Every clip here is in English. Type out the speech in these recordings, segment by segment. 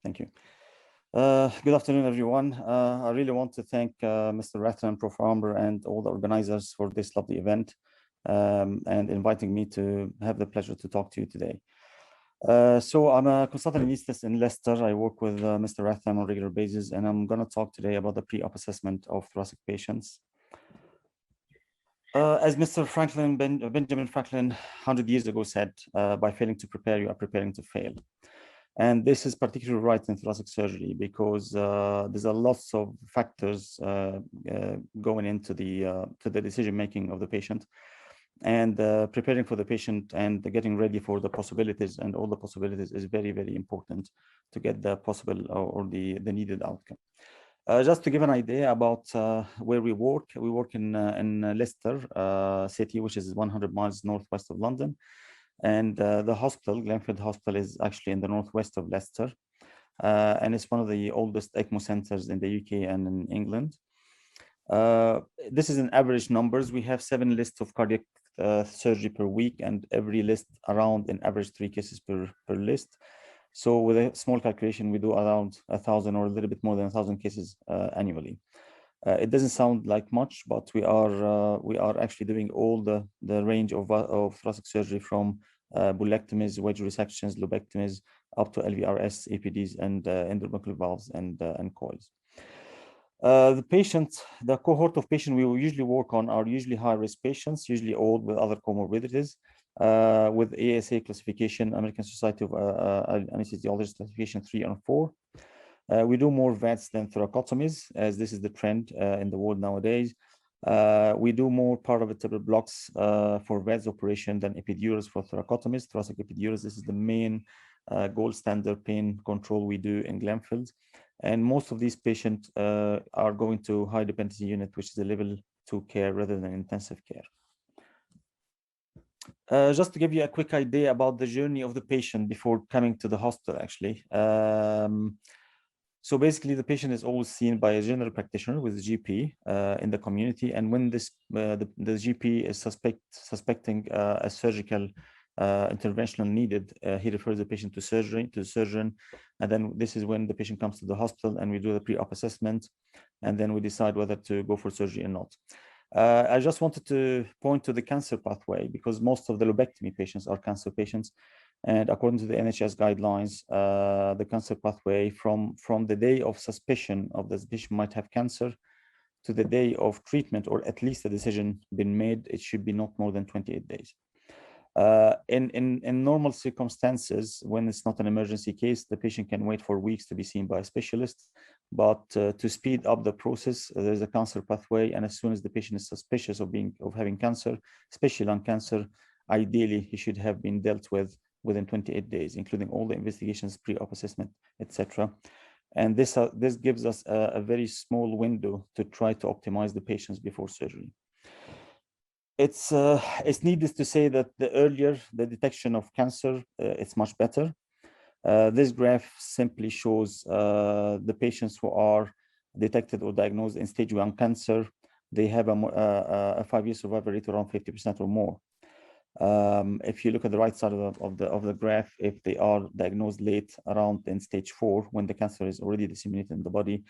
Thank you. Good afternoon, everyone. I really want to thank Mr. Rathan, Prof. Amber, and all the organizers for this lovely event and inviting me to have the pleasure to talk to you today. So I'm a consultant anesthetist in Leicester. I work with Mr. Rathan on a regular basis, and I'm going to talk today about the pre-op assessment of thoracic patients. As Mr. Benjamin Franklin 100 years ago said, by failing to prepare, you are preparing to fail. And this is particularly right in thoracic surgery because there's a lots of factors going into the decision-making of the patient, and preparing for the patient and getting ready for the possibilities and all the possibilities is very, very important to get the possible or the needed outcome. Just to give an idea about where we work in Leicester City, which is 100 miles northwest of London. And the hospital, Glenfield Hospital, is actually in the northwest of Leicester. And it's one of the oldest ECMO centers in the UK and in England. This is in average numbers. We have 7 lists of cardiac surgery per week, and every list around in average 3 cases per list. So with a small calculation, we do around 1,000 or a little bit more than 1,000 cases annually. It doesn't sound like much, but we are actually doing all the range of thoracic surgery from bulectomies, wedge resections, lobectomies, up to LVRS, APDs, and endotracheal valves and coils. The cohort of patients we will usually work on are usually high-risk patients, usually old with other comorbidities, with ASA classification, American Society of Anesthesiologists classification 3 and 4. We do more VADs than thoracotomies, as this is the trend in the world nowadays. We do more paravertebral blocks for VADs operation than epidurals for thoracotomies. Thoracic epidurals, this is the main gold standard pain control we do in Glenfield. And most of these patients are going to high dependency unit, which is a level 2 care rather than intensive care. Just to give you a quick idea about the journey of the patient before coming to the hospital, actually. So basically, the patient is always seen by a general practitioner with a GP in the community. And when the GP is suspecting a surgical intervention needed, he refers the patient to the surgeon. And then this is when the patient comes to the hospital and we do the pre-op assessment. And then we decide whether to go for surgery or not. I just wanted to point to the cancer pathway because most of the lobectomy patients are cancer patients. And according to the NHS guidelines, the cancer pathway from the day of suspicion of this patient might have cancer to the day of treatment, or at least a decision been made, it should be not more than 28 days. In normal circumstances, when it's not an emergency case, the patient can wait for weeks to be seen by a specialist. But to speed up the process, there's a cancer pathway, and as soon as the patient is suspicious of having cancer, especially lung cancer, ideally he should have been dealt with within 28 days, including all the investigations, pre-op assessment, etc. And this gives us a very small window to try to optimize the patients before surgery. It's needless to say that the earlier the detection of cancer, it's much better. This graph simply shows the patients who are detected or diagnosed in stage 1 cancer. They have a 5-year survival rate around 50% or more. If you look at the right side of the graph, if they are diagnosed late, around in stage 4, when the cancer is already disseminated in the body,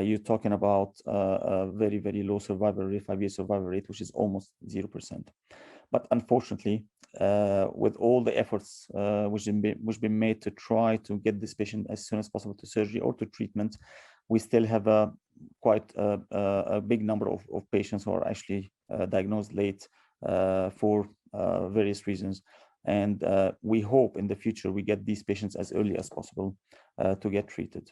you're talking about a very, very low survival rate, 5-year survival rate, which is almost 0%. But unfortunately, with all the efforts which have been made to try to get this patient as soon as possible to surgery or to treatment, we still have quite a big number of patients who are actually diagnosed late for various reasons. And we hope in the future we get these patients as early as possible to get treated.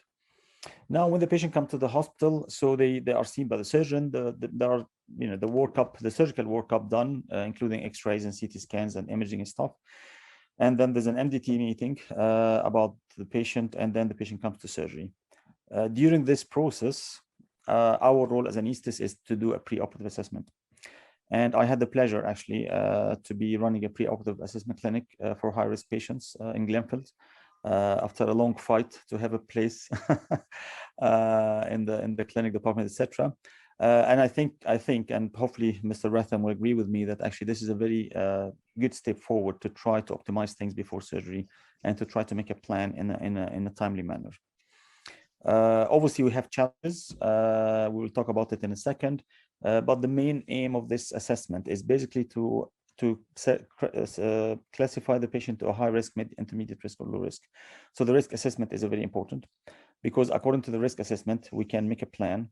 Now, when the patient comes to the hospital, so they are seen by the surgeon. There are, the surgical workup done, including X-rays and CT scans and imaging and stuff. And then there's an MDT meeting about the patient, and then the patient comes to surgery. During this process, our role as anesthetist is to do a preoperative assessment. And I had the pleasure, actually, to be running a preoperative assessment clinic for high-risk patients in Glenfield. After a long fight to have a place in the clinic department, etc. And I think, and hopefully Mr. Rathan will agree with me that actually this is a very good step forward to try to optimize things before surgery and to try to make a plan in a timely manner. Obviously, we have challenges. We will talk about it in a second. But the main aim of this assessment is basically to classify the patient to a high risk, intermediate risk, or low risk. So the risk assessment is very important because according to the risk assessment, we can make a plan,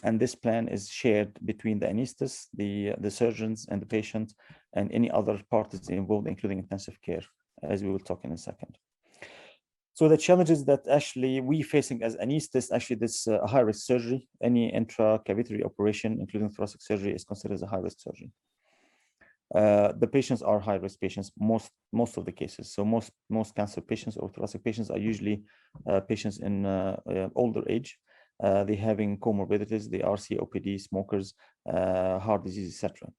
and this plan is shared between the anesthetist, the surgeons, and the patient, and any other parties involved, including intensive care, as we will talk in a second. So the challenges that actually we facing as anesthetists, actually this high-risk surgery, any intracavitary operation, including thoracic surgery, is considered as a high-risk surgery. The patients are high-risk patients, most of the cases. So most cancer patients or thoracic patients are usually patients in older age. They having comorbidities, they are COPD, smokers, heart disease, etc.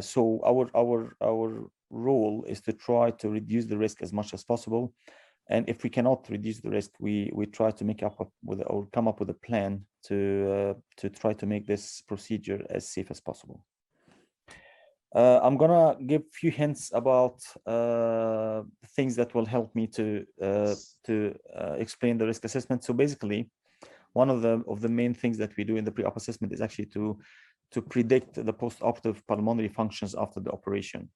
So our role is to try to reduce the risk as much as possible. And if we cannot reduce the risk, we try to make up with or come up with a plan to try to make this procedure as safe as possible. I'm gonna give a few hints about things that will help me to explain the risk assessment. So basically, one of the main things that we do in the pre-op assessment is actually to predict the post-operative pulmonary functions after the operation.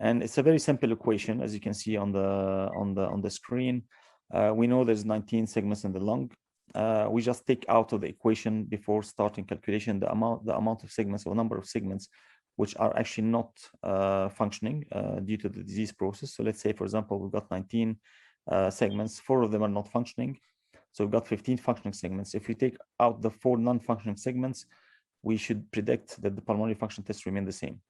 And it's a very simple equation, as you can see on the screen. We know there's 19 segments in the lung. We just take out of the equation before starting calculation the amount of segments or number of segments which are actually not functioning due to the disease process. So let's say, for example, we've got 19 segments, 4 of them are not functioning. So we've got 15 functioning segments. If we take out the 4 non-functioning segments, we should predict that the pulmonary function tests remain the same.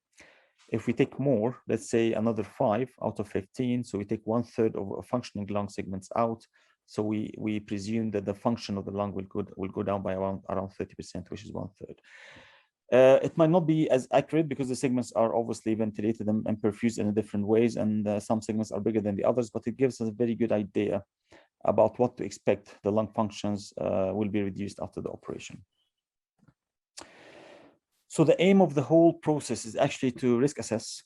If we take more, let's say another 5 out of 15, so we take 1/3 of functioning lung segments out. So we presume that the function of the lung will go down by around 30%, which is 1/3. It might not be as accurate because the segments are obviously ventilated and perfused in different ways, and some segments are bigger than the others, but it gives us a very good idea about what to expect. The lung functions will be reduced after the operation. So the aim of the whole process is actually to risk assess,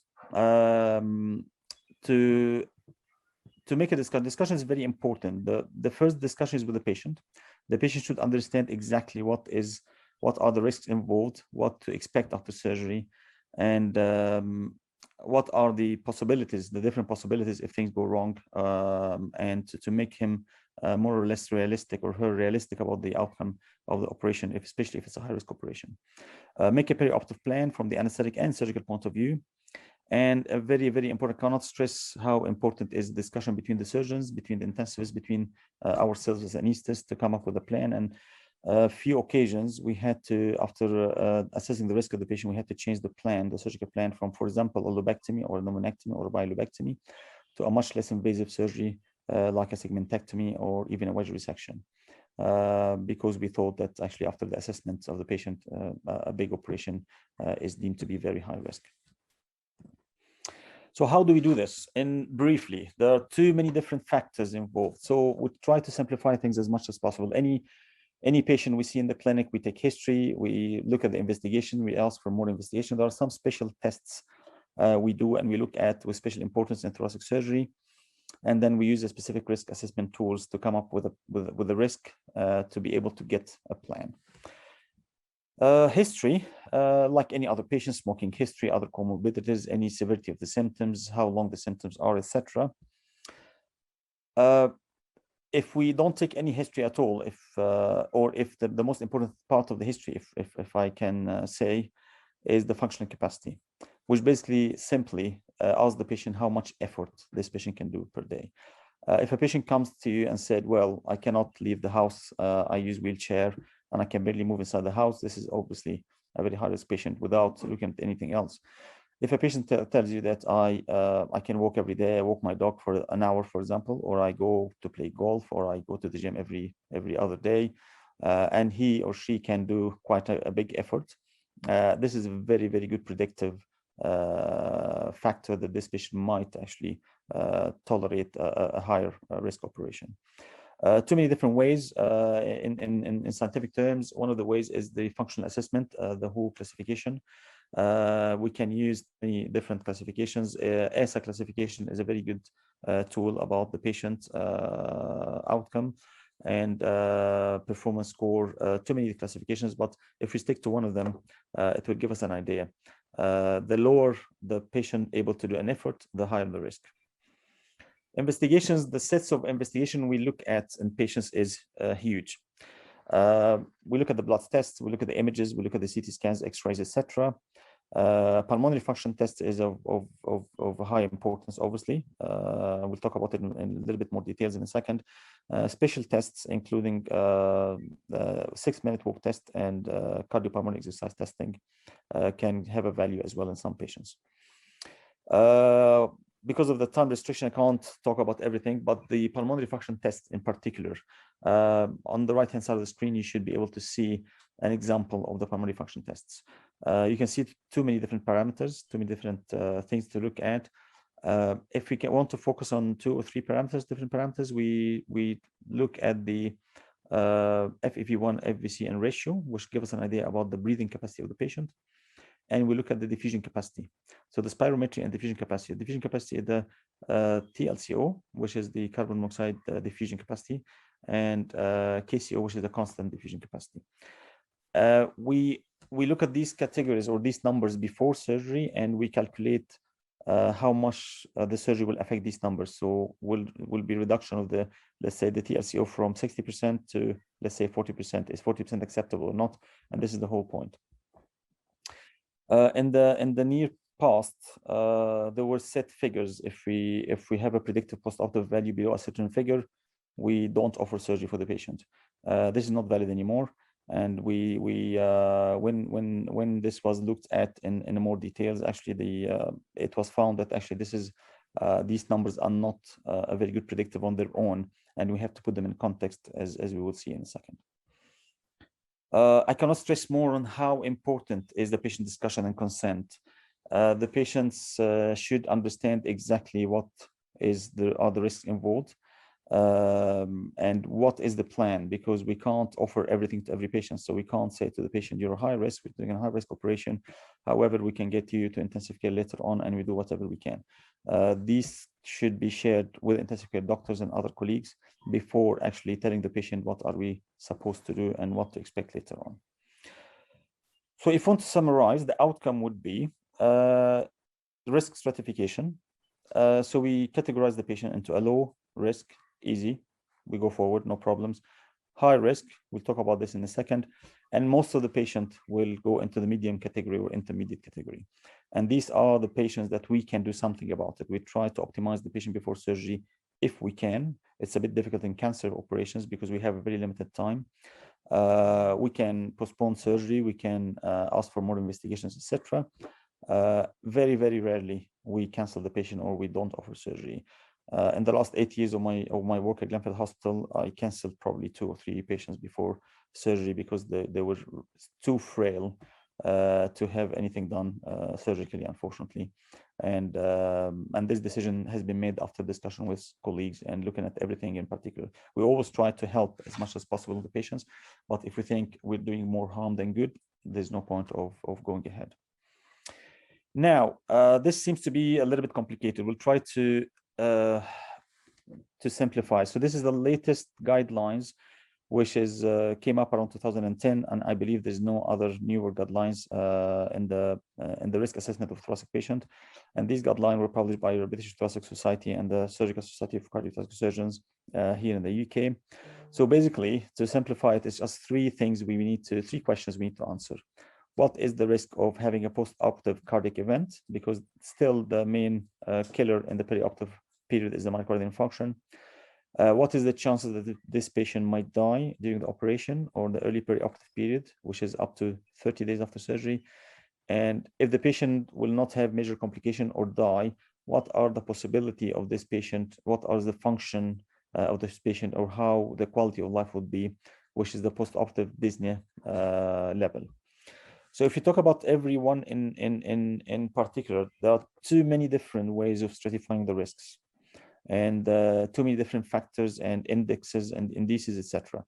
to make a discussion. Discussion is very important. The first discussion is with the patient. The patient should understand exactly what are the risks involved, what to expect after surgery, and what are the possibilities, the different possibilities if things go wrong, and to make him more or less realistic, or her realistic about the outcome of the operation, especially if it's a high-risk operation. Make a perioperative plan from the anesthetic and surgical point of view. And a very, very important, cannot stress how important is discussion between the surgeons, between the intensivists, between ourselves as anesthetists to come up with a plan. And a few occasions we had to, after assessing the risk of the patient, we had to change the plan, the surgical plan, from, for example, a lobectomy or a pneumonectomy or a bilobectomy to a much less invasive surgery like a segmentectomy or even a wedge resection, because we thought that actually after the assessment of the patient, a big operation is deemed to be very high risk. So how do we do this? And briefly, there are too many different factors involved. So we try to simplify things as much as possible. Any patient we see in the clinic, we take history, we look at the investigation, we ask for more investigation. There are some special tests we do and we look at with special importance in thoracic surgery. And then we use the specific risk assessment tools to come up with a risk to be able to get a plan. History, like any other patient, smoking history, other comorbidities, any severity of the symptoms, how long the symptoms are, etc. If we don't take any history at all, or if the most important part of the history, if I can say, is the functional capacity, which basically simply asks the patient how much effort this patient can do per day. If a patient comes to you and said, well, I cannot leave the house, I use wheelchair, and I can barely move inside the house, this is obviously a very high-risk patient without looking at anything else. If a patient tells you that I can walk every day, I walk my dog for an hour, for example, or I go to play golf, or I go to the gym every other day, and he or she can do quite a big effort, this is a very, very good predictive factor that this patient might actually tolerate a higher risk operation. Too many different ways in scientific terms. One of the ways is the functional assessment, the WHO classification. We can use many different classifications. ESA classification is a very good tool about the patient outcome. and performance score, too many classifications, but if we stick to one of them, it will give us an idea. The lower the patient able to do an effort, the higher the risk. Investigations, the sets of investigation we look at in patients is huge. We look at the blood tests, we look at the images, we look at the CT scans, X-rays, etc. Pulmonary function test is of high importance, obviously. We'll talk about it in a little bit more details in a second. Special tests, including the 6-minute walk test and cardiopulmonary exercise testing, can have a value as well in some patients. Because of the time restriction, I can't talk about everything, but the pulmonary function test in particular, on the right-hand side of the screen, you should be able to see an example of the pulmonary function tests. You can see too many different parameters, too many different things to look at. If we want to focus on 2 or 3 parameters, different parameters, we look at the FEV1, FVC, and ratio, which give us an idea about the breathing capacity of the patient. And we look at the diffusion capacity. So the spirometry and diffusion capacity. Diffusion capacity is the TLCO, which is the carbon monoxide diffusion capacity, and KCO, which is the constant diffusion capacity. We look at these categories or these numbers before surgery, and we calculate how much the surgery will affect these numbers. So will be reduction of the, let's say, the TLCO from 60% to, let's say, 40%. Is 40% acceptable or not? And this is the whole point. In the near past, there were set figures. If we have a predictive post-operative value below a certain figure, we don't offer surgery for the patient. This is not valid anymore. And when this was looked at in more details, actually it was found that actually these numbers are not a very good predictive on their own, and we have to put them in context as we will see in a second. I cannot stress more on how important is the patient discussion and consent. The patients should understand exactly what are the risks involved and what is the plan, because we can't offer everything to every patient. So we can't say to the patient, you're a high risk, we're doing a high risk operation. However, we can get you to intensive care later on, and we do whatever we can. These should be shared with intensive care doctors and other colleagues before actually telling the patient what are we supposed to do and what to expect later on. So if I want to summarize, the outcome would be risk stratification. So we categorize the patient into a low risk, easy, we go forward, no problems. High risk, we'll talk about this in a second. And most of the patient will go into the medium category or intermediate category. And these are the patients that we can do something about it. We try to optimize the patient before surgery if we can. It's a bit difficult in cancer operations because we have a very limited time. We can postpone surgery, we can ask for more investigations, etc. Very, very rarely we cancel the patient or we don't offer surgery. In the last 8 years of my work at Glenfield Hospital, I canceled probably 2 or 3 patients before surgery because they were too frail to have anything done surgically, unfortunately. And this decision has been made after discussion with colleagues and looking at everything in particular. We always try to help as much as possible the patients, but if we think we're doing more harm than good, there's no point of going ahead. Now, this seems to be a little bit complicated. We'll try to simplify. So this is the latest guidelines, which is came up around 2010, and I believe there's no other newer guidelines in the risk assessment of thoracic patient. And these guidelines were published by the British Thoracic Society and the Surgical Society of Cardiothoracic Surgeons here in the UK. So basically, to simplify it, it's just 3 questions we need to answer. What is the risk of having a post-operative cardiac event? Because still the main killer in the perioperative period is the myocardial infarction. What is the chances that this patient might die during the operation or the early perioperative period, which is up to 30 days after surgery? And if the patient will not have major complication or die, what are the possibility of this patient? What are the function of this patient, or how the quality of life would be, which is the post-operative dyspnea level? So if you talk about everyone in particular, there are too many different ways of stratifying the risks, and too many different factors and indexes and indices, etc.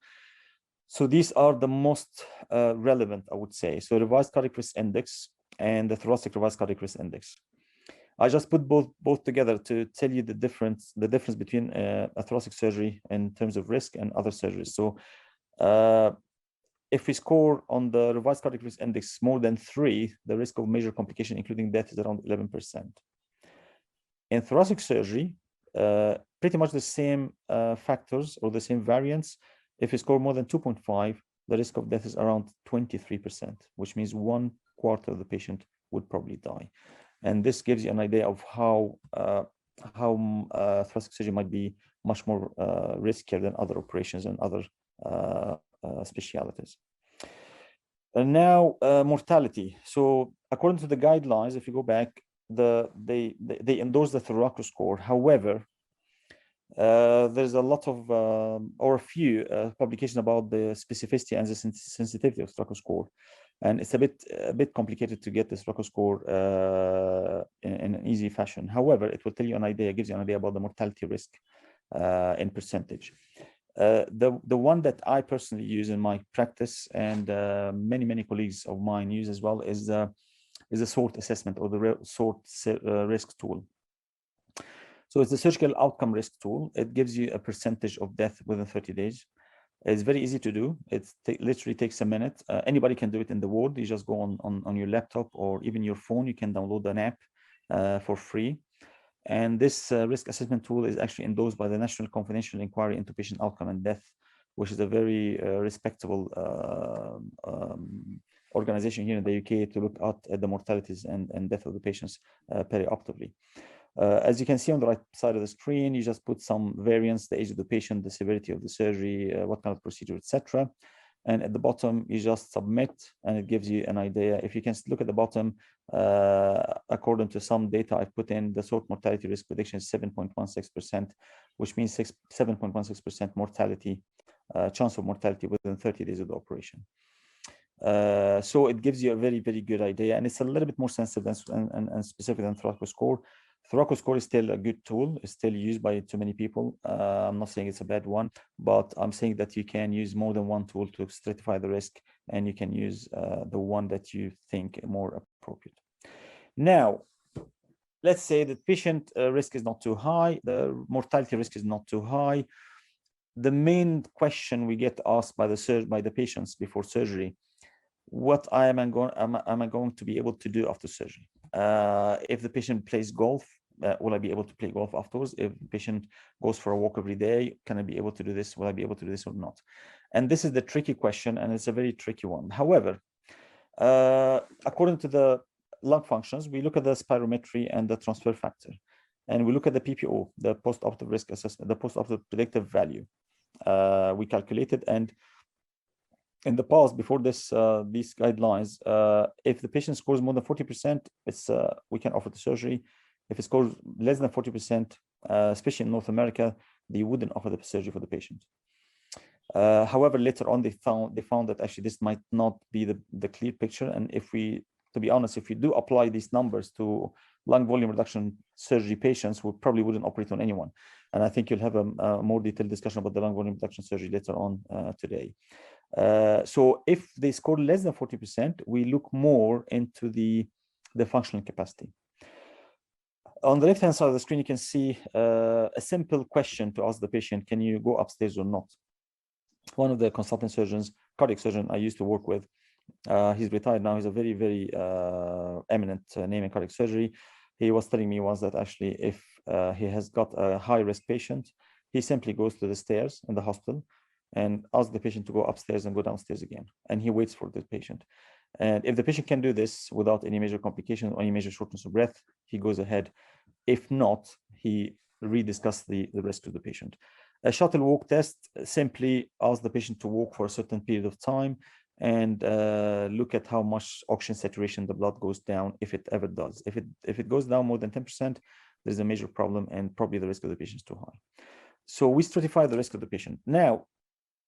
So these are the most relevant, I would say. So revised cardiac risk index and the thoracic revised cardiac risk index. I just put both together to tell you the difference between a thoracic surgery in terms of risk and other surgeries. So if we score on the revised cardiac risk index more than 3, the risk of major complication, including death, is around 11%. In thoracic surgery, pretty much the same factors or the same variants. If you score more than 2.5, the risk of death is around 23%, which means 1/4 of the patient would probably die. And this gives you an idea of how thoracic surgery might be much more riskier than other operations and other specialities. And now mortality. So according to the guidelines, if you go back, they endorse the Thoraco score. However, there's a lot of or a few publications about the specificity and the sensitivity of Thoraco score, and it's a bit complicated to get this Thoraco score in an easy fashion. However, it will tell you an idea, gives you an idea about the mortality risk in percentage. The one that I personally use in my practice, and many colleagues of mine use as well, is the SORT assessment, or the SORT risk tool. So it's a surgical outcome risk tool. It gives you a percentage of death within 30 days. It's very easy to do. It literally takes a minute. Anybody can do it in the ward. You just go on your laptop or even your phone. You can download an app for free. And this risk assessment tool is actually endorsed by the National Confidential Inquiry into Patient Outcome and Death, which is a very respectable organization here in the UK to look at the mortalities and death of the patients perioperatively. As you can see on the right side of the screen, you just put some variants, the age of the patient, the severity of the surgery, what kind of procedure, etc. And at the bottom, you just submit, and it gives you an idea. If you can look at the bottom, according to some data I've put in, the SORT mortality risk prediction is 7.16%, which means 7.16% mortality, chance of mortality within 30 days of the operation. So it gives you a very good idea, and it's a little bit more sensitive and specific than Thoraco score. Thoraco score is still a good tool. It's still used by too many people. I'm not saying it's a bad one, but I'm saying that you can use more than one tool to stratify the risk, and you can use the one that you think more appropriate. Now, let's say the patient risk is not too high, the mortality risk is not too high. The main question we get asked by the patients before surgery: what am I going to be able to do after surgery? If the patient plays golf, will I be able to play golf afterwards? If the patient goes for a walk every day, can I be able to do this? Will I be able to do this or not? And this is the tricky question, and it's a very tricky one. However, according to the lung functions, we look at the spirometry and the transfer factor, and we look at the PPO, the post-operative risk assessment, the post-operative predictive value. We calculated, and in the past, before this, these guidelines, if the patient scores more than 40%, we can offer the surgery. If it scores less than 40%, especially in North America, they wouldn't offer the surgery for the patient. However, later on, they found that actually this might not be the clear picture. And to be honest, if we do apply these numbers to lung volume reduction surgery patients, we probably wouldn't operate on anyone. And I think you'll have a more detailed discussion about the lung volume reduction surgery later on today. So if they score less than 40%, we look more into the functional capacity. On the left-hand side of the screen, you can see a simple question to ask the patient: can you go upstairs or not? One of the consultant surgeons, cardiac surgeon I used to work with, he's retired now. He's a very eminent name in cardiac surgery. He was telling me once that actually if he has got a high-risk patient, he simply goes to the stairs in the hospital and asks the patient to go upstairs and go downstairs again. And he waits for the patient. And if the patient can do this without any major complication or any major shortness of breath, he goes ahead. If not, he rediscusses the risk to the patient. A shuttle walk test simply asks the patient to walk for a certain period of time and look at how much oxygen saturation the blood goes down, if it ever does. If it goes down more than 10%, there's a major problem, and probably the risk of the patient is too high. So we stratify the risk of the patient. Now,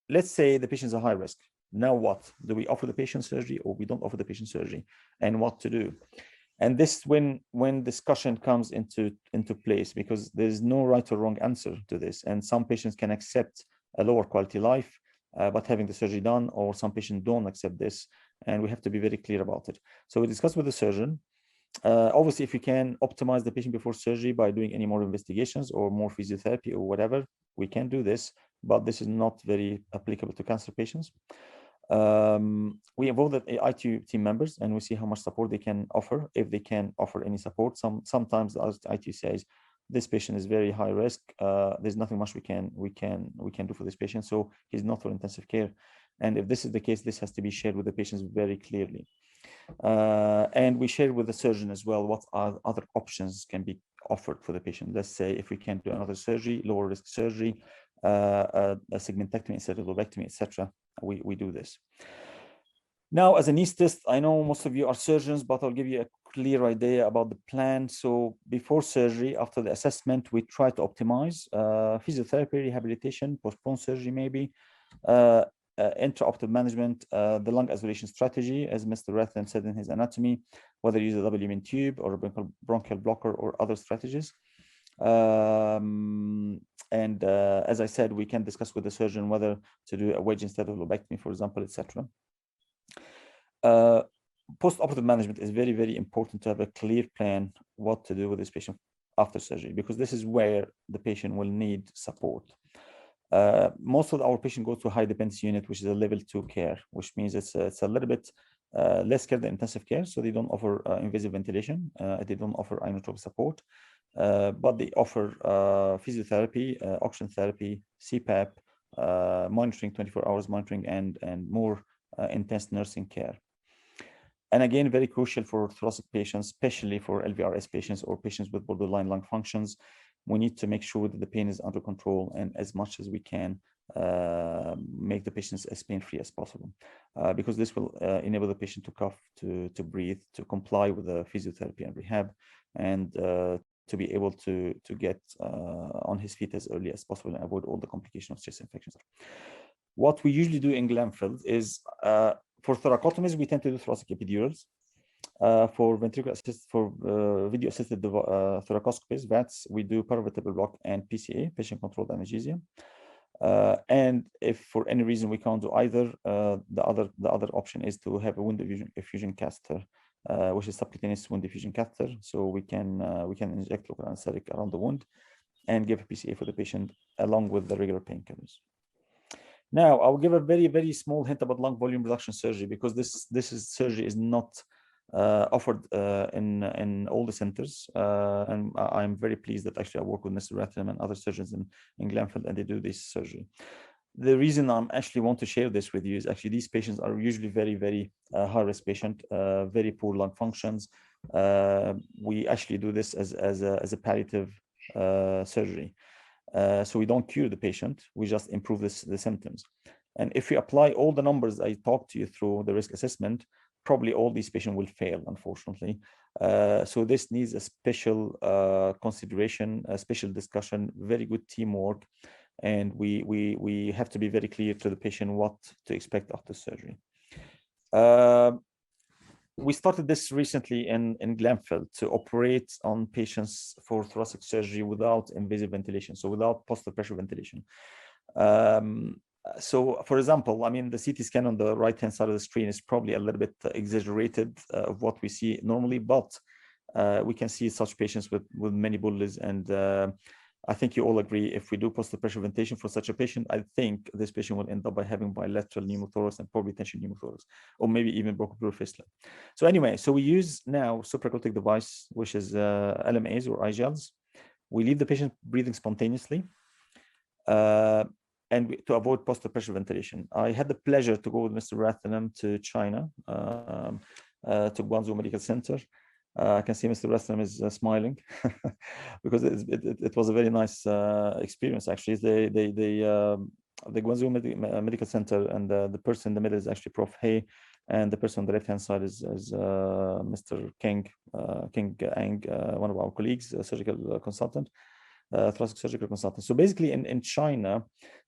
let's say the patient is a high risk. Now what? Do we offer the patient surgery, or we don't offer the patient surgery? And what to do? And this when discussion comes into place, because there's no right or wrong answer to this. And some patients can accept a lower quality life, but having the surgery done, or some patients don't accept this. And we have to be very clear about it. So we discuss with the surgeon. Obviously, if we can optimize the patient before surgery by doing any more investigations or more physiotherapy or whatever, we can do this, but this is not very applicable to cancer patients. We involve the ITU team members and we see how much support they can offer, if they can offer any support. Sometimes the ITU says this patient is very high risk. There's nothing much we can do for this patient, so he's not for intensive care. And if this is the case, this has to be shared with the patients very clearly. And we share with the surgeon as well what other options can be offered for the patient. Let's say if we can do another surgery, lower risk surgery, a segmentectomy instead of lobectomy, etc. We do this. Now, as an anesthetist, I know most of you are surgeons, but I'll give you a clear idea about the plan. So before surgery, after the assessment, we try to optimize physiotherapy, rehabilitation, postpone surgery maybe, intraoperative management, the lung isolation strategy, as Mr. Rathan said in his anatomy, whether you use a W-mean tube or a bronchial blocker or other strategies. As I said, we can discuss with the surgeon whether to do a wedge instead of lobectomy, for example, etc. Post-operative management is very, very important to have a clear plan what to do with this patient after surgery, because this is where the patient will need support. Most of our patients go to a high dependency unit, which is a level 2 care, which means it's a little bit less care than intensive care. So they don't offer invasive ventilation. They don't offer inotropic support, but they offer physiotherapy, oxygen therapy, CPAP, monitoring, 24 hours monitoring, and more intense nursing care. And again, very crucial for thoracic patients, especially for LVRS patients or patients with borderline lung functions. We need to make sure that the pain is under control, and as much as we can make the patients as pain-free as possible, because this will enable the patient to cough, to breathe, to comply with the physiotherapy and rehab, and to be able to get on his feet as early as possible and avoid all the complications of chest infections. What we usually do in Glanville is for thoracotomies, we tend to do thoracic epidurals. For ventricular assisted, for video assisted thoracoscopies, VATS, we do paravertebral block and PCA, patient controlled anesthesia. And if for any reason we can't do either, the other option is to have a wound effusion catheter, which is subcutaneous wound effusion catheter. So we can inject local anesthetic around the wound and give a PCA for the patient along with the regular painkillers. Now, I'll give a very, very small hint about lung volume reduction surgery, because this surgery is not offered in all the centers, and I'm very pleased that actually I work with Mr. Ratham and other surgeons in Glanville, and they do this surgery. The reason I'm actually want to share this with you is actually these patients are usually very, very high-risk patient, very poor lung functions. We actually do this as a palliative surgery. So we don't cure the patient, we just improve the symptoms. And if we apply all the numbers I talked to you through the risk assessment, probably all these patients will fail, unfortunately. So this needs a special consideration, a special discussion, very good teamwork, and we have to be very clear to the patient what to expect after surgery. We started this recently in Glanville to operate on patients for thoracic surgery without invasive ventilation, so without positive pressure ventilation. So, for example, I mean, the CT scan on the right-hand side of the screen is probably a little bit exaggerated of what we see normally, but we can see such patients with many bulges, and I think you all agree, if we do positive pressure ventilation for such a patient, I think this patient will end up by having bilateral pneumothorax and probably tension pneumothorax, or maybe even bronchopleural fistula. So anyway, so we use now supraglottic device, which is LMAs or iGels. We leave the patient breathing spontaneously, and to avoid positive pressure ventilation. I had the pleasure to go with Mr. Rathanam to China, to Guangzhou Medical Center. I can see Mr. Rathanam is smiling because it was a very nice experience. Actually, the Guangzhou Medical Center, and the person in the middle is actually Prof. Hay, and the person on the left-hand side is Mr. King Ang, one of our colleagues, a surgical consultant. Thoracic surgical consultant. So basically in China,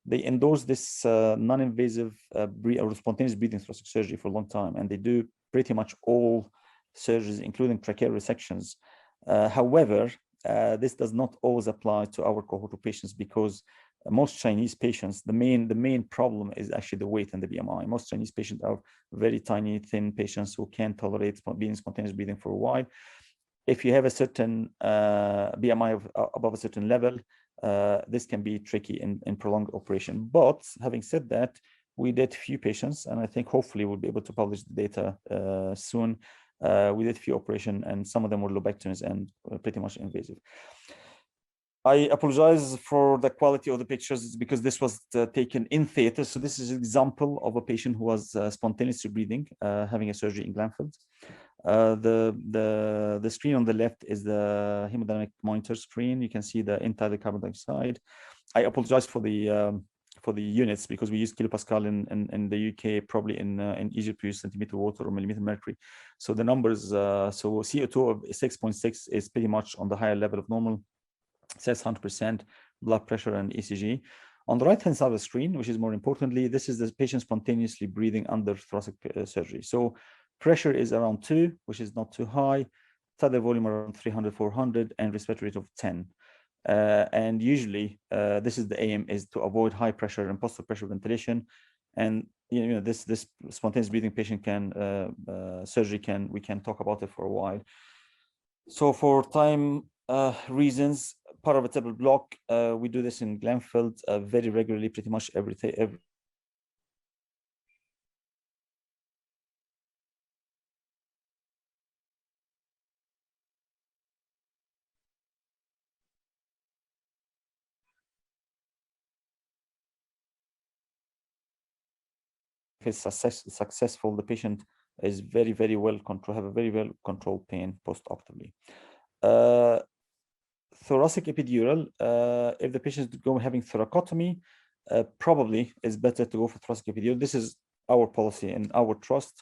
they endorse this non-invasive or spontaneous breathing thoracic surgery for a long time, and they do pretty much all surgeries, including tracheal resections. However, this does not always apply to our cohort of patients, because most Chinese patients, the main problem is actually the weight and the BMI. Most Chinese patients are very tiny, thin patients who can't tolerate being spontaneous breathing for a while. If you have a certain BMI of above a certain level, this can be tricky in prolonged operation. But having said that, we did few patients, and I think hopefully we'll be able to publish the data soon. We did few operations, and some of them were lobectomies and pretty much invasive. I apologize for the quality of the pictures because this was taken in theater. So this is an example of a patient who was spontaneously breathing, having a surgery in Glanfield. The screen on the left is the hemodynamic monitor screen. You can see the entitled carbon dioxide. I apologize for the units because we use kilopascal in the UK, probably in Egypt we use centimeter water or millimeter mercury. So the numbers, so CO2 of 6.6 is pretty much on the higher level of normal. Says 100% blood pressure and ECG. On the right-hand side of the screen, which is more importantly, this is the patient spontaneously breathing under thoracic surgery. So pressure is around 2, which is not too high, tidal volume around 300, 400, and respiratory rate of 10. And usually, this is the aim is to avoid high pressure and positive pressure ventilation. And this spontaneous breathing patient can we can talk about it for a while. So for time reasons, part of a table block, we do this in Glanfield very regularly, pretty much every if it's successful, the patient is very, very well controlled, have a very well controlled pain post-operatively. Thoracic epidural, if the patient is having thoracotomy, probably is better to go for thoracic epidural. This is our policy and our trust,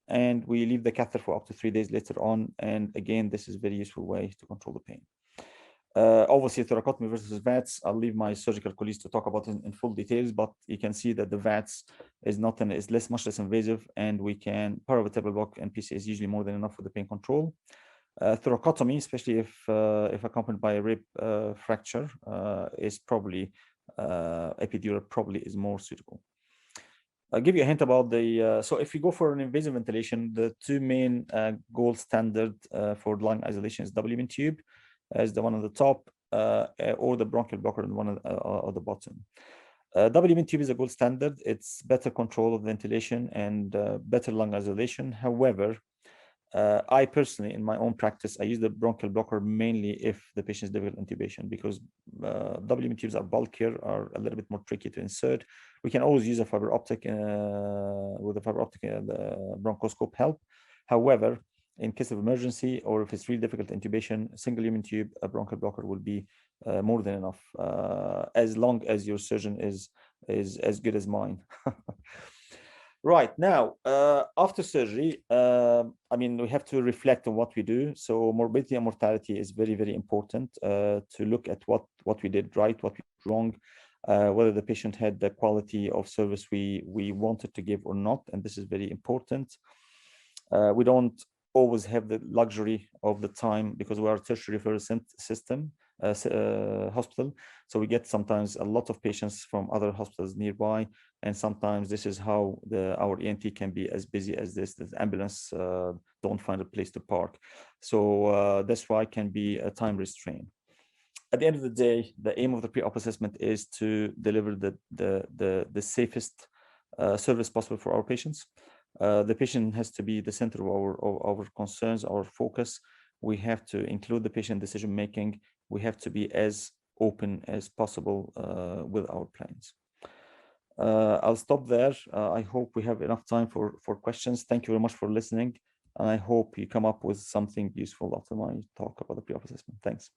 and we leave the catheter for up to 3 days later on. And again, this is a very useful way to control the pain. Obviously, thoracotomy versus VATS, I'll leave my surgical colleagues to talk about in full details, but you can see that the VATS is much less invasive, and we can, part of a table block and PC is usually more than enough for the pain control. Thoracotomy, especially if accompanied by a rib fracture, is probably epidural probably is more suitable. I'll give you a hint about the so if you go for an invasive ventilation, the two main gold standard for lung isolation is WM tube, as the one on the top, or the bronchial blocker on one on the bottom. WM tube is a gold standard. It's better control of ventilation and better lung isolation. However, I personally, in my own practice, I use the bronchial blocker mainly if the patient is difficult intubation, because WM tubes are bulkier, are a little bit more tricky to insert. We can always use a fiber optic with a fiber optic bronchoscope help. However, in case of emergency or if it's really difficult intubation, single lumen tube, a bronchial blocker will be more than enough, as long as your surgeon is as good as mine. Right now, after surgery, I mean, we have to reflect on what we do. So morbidity and mortality is very, very important to look at what we did right, what we did wrong, whether the patient had the quality of service we wanted to give or not. And this is very important. We don't always have the luxury of the time because we are a tertiary referral system. Hospital, so we get sometimes a lot of patients from other hospitals nearby, and sometimes this is how our ENT can be as busy as this. The ambulance don't find a place to park, so that's why it can be a time restraint. At the end of the day, the aim of the pre-op assessment is to deliver the safest service possible for our patients. The patient has to be the center of our concerns, our focus. We have to include the patient decision making. We have to be as open as possible with our plans. I'll stop there. I hope we have enough time for questions. Thank you very much for listening. And I hope you come up with something useful after my talk about the pre-op assessment. Thanks.